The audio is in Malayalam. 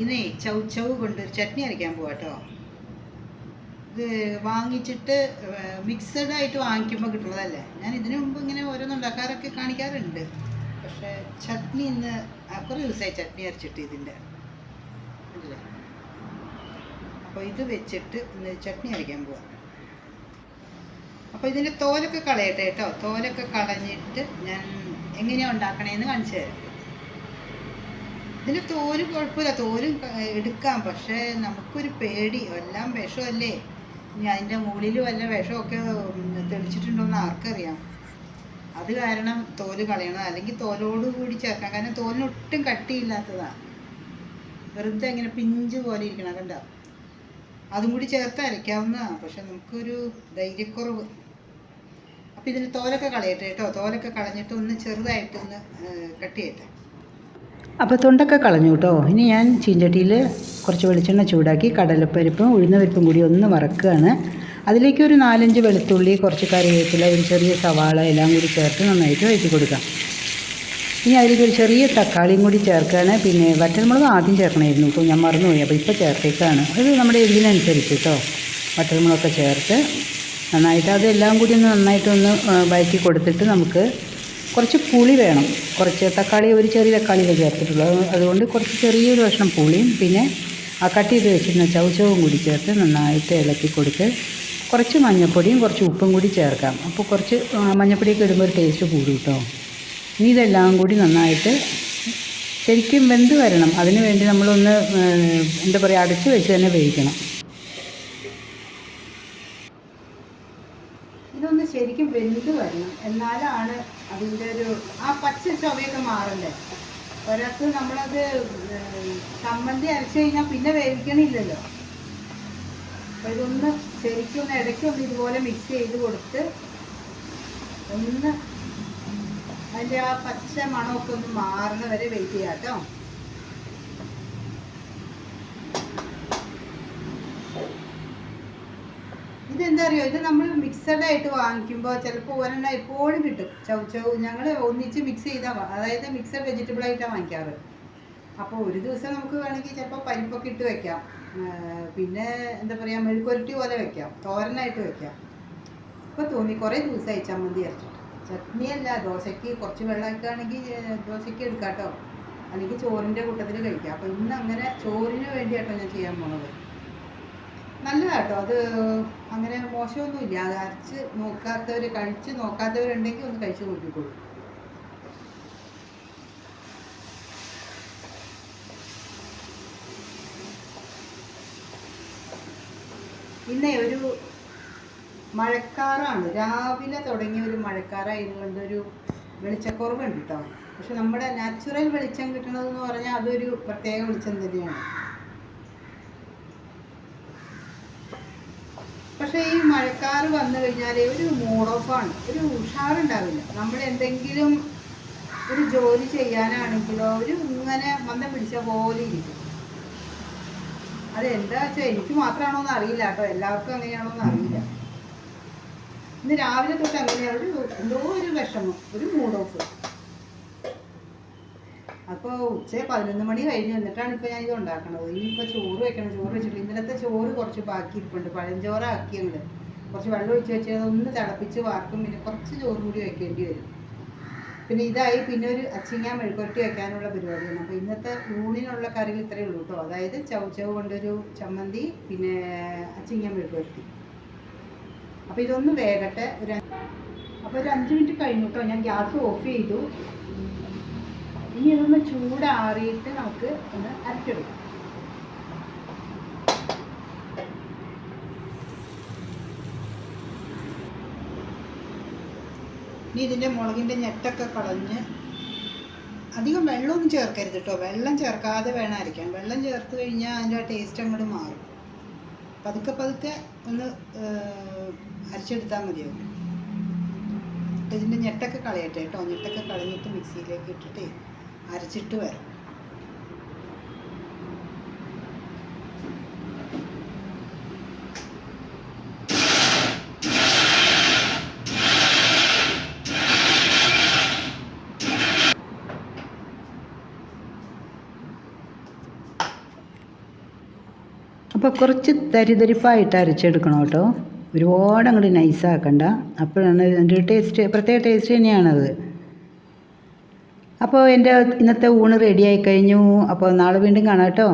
ഇനി ചൗ കൊണ്ട് ചട്നി അരയ്ക്കാൻ പോവാട്ടോ. ഇത് വാങ്ങിച്ചിട്ട് മിക്സഡായിട്ട് വാങ്ങിക്കുമ്പോൾ കിട്ടുന്നതല്ലേ. ഞാൻ ഇതിനു മുമ്പ് ഇങ്ങനെ ഓരോന്നുണ്ടാക്കാറൊക്കെ കാണിക്കാറുണ്ട്. പക്ഷേ ചട്നി ഇന്ന് കുറേ ദിവസമായി ചട്നി അരച്ചിട്ട് ഇതിൻ്റെ അല്ലേ. അപ്പോൾ ഇത് വെച്ചിട്ട് ഇന്ന് ചട്നി അരയ്ക്കാൻ പോവാം. അപ്പോൾ ഇതിൻ്റെ തോലൊക്കെ കളയട്ടെ കേട്ടോ. തോലൊക്കെ കളഞ്ഞിട്ട് ഞാൻ എങ്ങനെയാണ് ഉണ്ടാക്കണേന്ന് കാണിച്ചു തരാം. ഇതിൻ്റെ തോല് കുഴപ്പമില്ല, തോലും എടുക്കാം. പക്ഷേ നമുക്കൊരു പേടി, എല്ലാം വിഷമല്ലേ. ഇനി അതിൻ്റെ മുകളിൽ വല്ല വിഷമൊക്കെ തെളിച്ചിട്ടുണ്ടോയെന്ന് ആർക്കറിയാം. അത് കാരണം തോല് കളയണം, അല്ലെങ്കിൽ തോലോട് കൂടി ചേർക്കാം. കാരണം തോലിനൊട്ടും കട്ടിയില്ലാത്തതാണ്, വെറുതെ ഇങ്ങനെ പിഞ്ച് പോലെ ഇരിക്കണം. കണ്ടോ, അതും കൂടി ചേർത്ത് അരയ്ക്കാവുന്നതാണ്. പക്ഷെ നമുക്കൊരു ധൈര്യക്കുറവ്. അപ്പോൾ ഇതിന് തോലൊക്കെ കളയട്ടെ കേട്ടോ. തോലൊക്കെ കളഞ്ഞിട്ട് ഒന്ന് ചെറുതായിട്ടൊന്ന് കട്ട് ചെയ്യട്ടെ. അപ്പോൾ തൊണ്ടൊക്കെ കളഞ്ഞു കേട്ടോ. ഇനി ഞാൻ ചീഞ്ചട്ടിയിൽ കുറച്ച് വെളിച്ചെണ്ണ ചൂടാക്കി കടലപ്പരിപ്പും ഉഴുന്നപരിപ്പും കൂടി ഒന്ന് വറക്കുകയാണ്. അതിലേക്ക് ഒരു 4-5 വെളുത്തുള്ളി, കുറച്ച് കറിവേപ്പില, ഒരു ചെറിയ സവാള എല്ലാം കൂടി ചേർത്ത് നന്നായിട്ട് വഴറ്റി കൊടുക്കാം. ഇനി അതിലേക്ക് ഒരു ചെറിയ തക്കാളിയും കൂടി ചേർക്കുകയാണ്. പിന്നെ വറ്റൽമുളക് ആദ്യം ചേർക്കണമായിരുന്നു, ഇപ്പോൾ ഞാൻ മറന്നുപോയി. അപ്പോൾ ഇപ്പോൾ ചേർത്തേക്കാണ്. അത് നമ്മുടെ എരിവിനനുസരിച്ച് കേട്ടോ. വറ്റൽമുളകൊക്കെ ചേർത്ത് നന്നായിട്ട് അതെല്ലാം കൂടി നന്നായിട്ടൊന്ന് വഴറ്റി കൊടുത്തിട്ട് നമുക്ക് കുറച്ച് പുളി വേണം. കുറച്ച് തക്കാളി, ഒരു ചെറിയ തക്കാളിയൊക്കെ ചേർത്തിട്ടുള്ളൂ. അതുകൊണ്ട് കുറച്ച് ചെറിയൊരു കഷ്ണം പുളിയും പിന്നെ ആ കട്ട് ചെയ്ത് വെച്ചിരുന്ന ചൗചവും കൂടി ചേർത്ത് നന്നായിട്ട് ഇളക്കി കൊടുത്ത് കുറച്ച് മഞ്ഞൾപ്പൊടിയും കുറച്ച് ഉപ്പും കൂടി ചേർക്കാം. അപ്പോൾ കുറച്ച് മഞ്ഞൾപ്പൊടിയൊക്കെ ഇടുമ്പോൾ ഒരു ടേസ്റ്റ് കൂടും കേട്ടോ. ഇനി ഇതെല്ലാം കൂടി നന്നായിട്ട് ശരിക്കും വെന്ത് വരണം. അതിന് വേണ്ടി നമ്മളൊന്ന് എന്താ പറയുക, അടച്ച് വെച്ച് തന്നെ വേവിക്കണം. ഇതൊന്ന് ശരിക്കും വെന്ത് വരണം, എന്നാലാണ് അതിൻ്റെ ഒരു ആ പച്ച ചുവയൊക്കെ മാറണ്ടേ. ഒരാൾക്ക് നമ്മളത് ചമ്മന്തി അരച്ച് കഴിഞ്ഞാൽ പിന്നെ വേവിക്കണില്ലല്ലോ. അപ്പോൾ ഇതൊന്ന് ശരിക്കും ഒന്ന് ഇടയ്ക്കൊന്ന് ഇതുപോലെ മിക്സ് ചെയ്ത് കൊടുത്ത് ഒന്ന് അതിൻ്റെ ആ പച്ച മണമൊക്കെ ഒന്ന് മാറുന്ന വരെ വെയിറ്റ് ചെയ്യാം കേട്ടോ. ഇതെന്താ അറിയോ, ഇത് നമ്മൾ മിക്സഡായിട്ട് വാങ്ങിക്കുമ്പോൾ ചിലപ്പോൾ ഒരെണ്ണം എപ്പോഴും കിട്ടും. ചൗ ഞങ്ങൾ ഒന്നിച്ച് മിക്സ് ചെയ്താൽ, അതായത് മിക്സഡ് വെജിറ്റബിളായിട്ടാണ് വാങ്ങിക്കാറ്. അപ്പോൾ ഒരു ദിവസം നമുക്ക് വേണമെങ്കിൽ ചിലപ്പോൾ പരിപ്പൊക്കെ ഇട്ട് വെക്കാം, പിന്നെ എന്താ പറയുക മെഴുക്കുരട്ടി പോലെ വെക്കാം, തോരനായിട്ട് വെക്കാം. ഇപ്പോൾ തോന്നി കുറേ ദിവസമായി ചമ്മന്തി അരച്ചിട്ട്. ചട്നിയല്ല, ദോശയ്ക്ക് കുറച്ച് വെള്ളമൊക്കെയാണെങ്കിൽ ദോശയ്ക്ക് എടുക്കാം കേട്ടോ, അല്ലെങ്കിൽ ചോറിൻ്റെ കൂട്ടത്തിൽ കഴിക്കാം. അപ്പോൾ ഇന്ന് അങ്ങനെ ചോറിന് വേണ്ടിയാട്ടോ ഞാൻ ചെയ്യാൻ പോണത്. നല്ലതാട്ടോ അത്, അങ്ങനെ മോശമൊന്നുമില്ല. അത് അരച്ച് നോക്കാത്തവർ, കഴിച്ച് നോക്കാത്തവരുണ്ടെങ്കിൽ ഒന്ന് കഴിച്ച് നോക്കിക്കോളൂ. ഇന്നേ ഒരു മഴക്കാറാണ്, രാവിലെ തുടങ്ങിയ ഒരു മഴക്കാറായതുകൊണ്ട് ഒരു വെളിച്ചക്കുറവുണ്ട് കേട്ടോ. പക്ഷെ നമ്മുടെ നാച്ചുറൽ വെളിച്ചം കിട്ടണതെന്ന് പറഞ്ഞാൽ അതൊരു പ്രത്യേക വെളിച്ചം തന്നെയാണ്. പക്ഷേ ഈ മഴക്കാറ് വന്നു കഴിഞ്ഞാൽ ഒരു മൂഡ് ഓഫാണ്, ഒരു ഉഷാറുണ്ടാവില്ല. നമ്മൾ എന്തെങ്കിലും ഒരു ജോലി ചെയ്യാനാണെങ്കിലോ ഒരു ഇങ്ങനെ മന്ദം പിടിച്ച പോലെ ഇരിക്കും. അതെന്താ വെച്ചാൽ എനിക്ക് മാത്രമാണോ എന്ന് അറിയില്ല കേട്ടോ, എല്ലാവർക്കും അങ്ങനെയാണോ എന്ന് അറിയില്ല. ഇന്ന് രാവിലെ തൊട്ട് അങ്ങനെയാണ്, എന്തോ ഒരു വിഷമം, ഒരു മൂഡ് ഓഫ്. അപ്പോൾ ഉച്ച 11 മണി കഴിഞ്ഞ് എന്നിട്ടാണ് ഇപ്പോൾ ഞാൻ ഇത് ഉണ്ടാക്കണത്. ഇനിയിപ്പോൾ ചോറ് വെക്കണം. ചോറ് വെച്ചിട്ട് ഇന്നലത്തെ ചോറ് കുറച്ച് ബാക്കി ഇരിപ്പുണ്ട്, പഴഞ്ചോറാക്കി. ഞങ്ങൾ കുറച്ച് വെള്ളം ഒഴിച്ച് വെച്ച് അതൊന്ന് തിളപ്പിച്ച് വാർക്കും. പിന്നെ കുറച്ച് ചോറ് കൂടി വെക്കേണ്ടി വരും. പിന്നെ ഇതായി പിന്നെ ഒരു അച്ചിങ്ങ മെഴുക്കുരട്ടി വെക്കാനുള്ള പരിപാടിയാണ്. അപ്പോൾ ഇന്നത്തെ ഊണിനുള്ള കറികൾ ഇത്രയേ ഉള്ളൂ കേട്ടോ. അതായത് ചൗ കൊണ്ടൊരു ചമ്മന്തി, പിന്നെ അച്ചിങ്ങ മെഴുക്കുരട്ടി. അപ്പോൾ ഇതൊന്ന് വേകട്ടെ. അപ്പോൾ ഒരു 5 മിനിറ്റ് കഴിഞ്ഞു കേട്ടോ. ഞാൻ ഗ്യാസ് ഓഫ് ചെയ്തു. ഇനി ഇതൊന്ന് ചൂടാറിയിട്ട് നമുക്ക് ഒന്ന് അരച്ചെടുക്കാം. ഇനി ഇതിൻ്റെ മുളകിൻ്റെ ഞെട്ടൊക്കെ കളഞ്ഞ് അധികം വെള്ളമൊന്നും ചേർക്കരുത് കേട്ടോ. വെള്ളം ചേർക്കാതെ വേണം അരയ്ക്കാൻ. വെള്ളം ചേർത്ത് കഴിഞ്ഞാൽ അതിൻ്റെ ആ ടേസ്റ്റ് അങ്ങോട്ട് മാറും. പതുക്കെ ഒന്ന് അരച്ചെടുത്താൽ മതിയാവും. ഇതിൻ്റെ ഞെട്ടൊക്കെ കളയട്ടെ കേട്ടോ. ഞെട്ടൊക്കെ കളഞ്ഞിട്ട് മിക്സിയിലേക്ക് ഇട്ടിട്ട് അരച്ചിട്ട് വരാം. അപ്പോൾ കുറച്ച് തരിതരിപ്പായിട്ട് അരച്ചെടുക്കണം കേട്ടോ, ഒരുപാട് അങ്ങോട്ട് നൈസാക്കണ്ട. അപ്പോഴാണ് അതിൻ്റെ ടേസ്റ്റ്, പ്രത്യേക ടേസ്റ്റ് തന്നെയാണത്. അപ്പോൾ എൻ്റെ ഇന്നത്തെ ഊണ് റെഡിയായി കഴിഞ്ഞു. അപ്പോൾ നാളെ വീണ്ടും കാണാം കേട്ടോ.